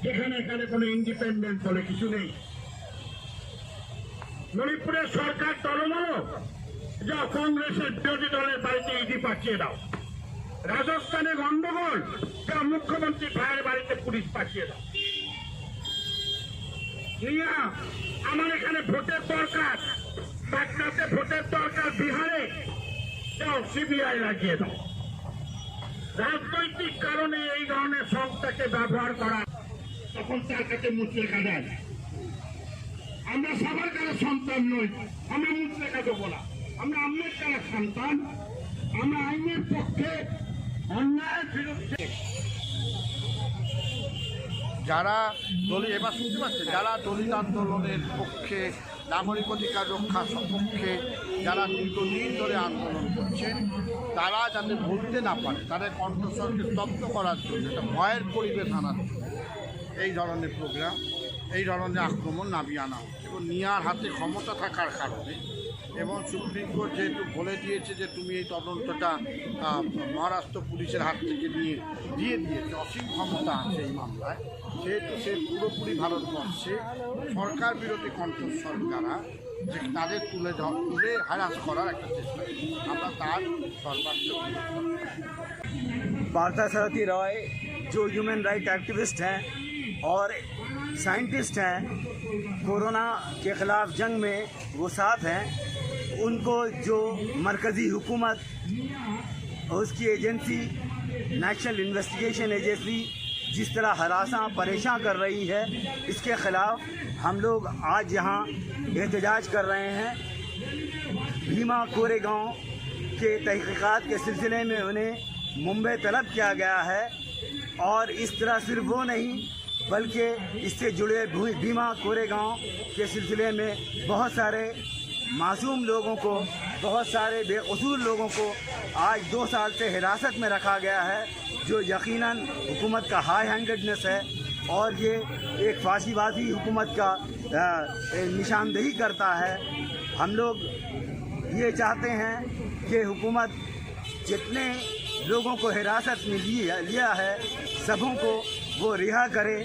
সেখানে এখানে কোনো ইন্ডিপেন্ডেন্ট বলে কিছু নেই। মণিপুরের সরকার টলমল, যা কংগ্রেসের বিরোধী দলের বাড়িতে ইডি পাঠিয়ে দাও। রাজস্থানে গন্ডগোল, যা মুখ্যমন্ত্রী ভাইয়ের বাড়িতে পুলিশ পাঠিয়ে দাও। আমার এখানে ভোটের দরকার, পাটনাতে ভোটের দরকার, বিহারে যাও সিবিআই লাগিয়ে দাও। রাজনৈতিক কারণে এই ধরনের সংস্থাকে ব্যবহার করা, তখন তার কাছে মুচলেখা দেয়। আমরা সবার কাছে সন্তান নই, আমরা মুচলেখা দেবো না। আমরা আইনের কাছে সন্তান, আমরা আইনের পক্ষে, অন্যায়ের বিরুদ্ধে। যারা দলীয়, এবার শুনতে পাচ্ছে, যারা দলিত আন্দোলনের পক্ষে, নাগরিক অধিকার রক্ষার সপক্ষে যারা দীর্ঘদিন ধরে আন্দোলন করছে, তারা যাতে বলতে না পারে, তাদের কণ্ঠস্বরকে স্তব্ধ করার জন্য, একটা ভয়ের পরিবেশ আনার জন্য এই ধরনের প্রোগ্রাম, এই ধরনের আক্রমণ নামিয়ে আনা হচ্ছে। এবং নিয়ার হাতে ক্ষমতা থাকার কারণে, এবং সুপ্রিম কোর্ট যেহেতু বলে দিয়েছে যে তুমি এই তদন্তটা মহারাষ্ট্র পুলিশের হাত থেকে দিয়ে দিয়েছে, অসীম ক্ষমতা আছে এই মামলায়, সেহেতু সে পুরোপুরি ভারতবর্ষে সরকার বিরোধী কণ্ঠস্বর যারা, যে তাদের তুলে হ্যারাস করার একটা চেষ্টা। আমরা তার সর্বাত্মক। पार्थसारथी रॉय जो ह्यूमन राइट एक्टिविस्ट हैं और साइंटिस्ट हैं, कोरोना के ख़िलाफ़ जंग में वो साथ हैं, उनको जो मरकज़ी हुकूमत और उसकी एजेंसी नेशनल इन्वेस्टिगेशन एजेंसी जिस तरह हरासा परेशान कर रही है, इसके ख़िलाफ़ हम लोग आज यहाँ एहतजाज कर रहे हैं। भीमा कोरेगांव के तहक़ीक़ात के सिलसिले में उन्हें मुंबई तलब किया गया है, और इस तरह सिर्फ वो नहीं बल्कि इससे जुड़े भीमा कोरेगांव के सिलसिले में बहुत सारे मासूम लोगों को, बहुत सारे बेकसूर लोगों को आज 2 साल से हिरासत में रखा गया है, जो यकीनन हुकूमत का हाई हैंडेडनेस है, और ये एक फाशीवादी हुकूमत का निशानदेही करता है। हम लोग ये चाहते हैं कि हुकूमत जितने लोगों को हिरासत में लिया है, सबों को वो रिहा करे।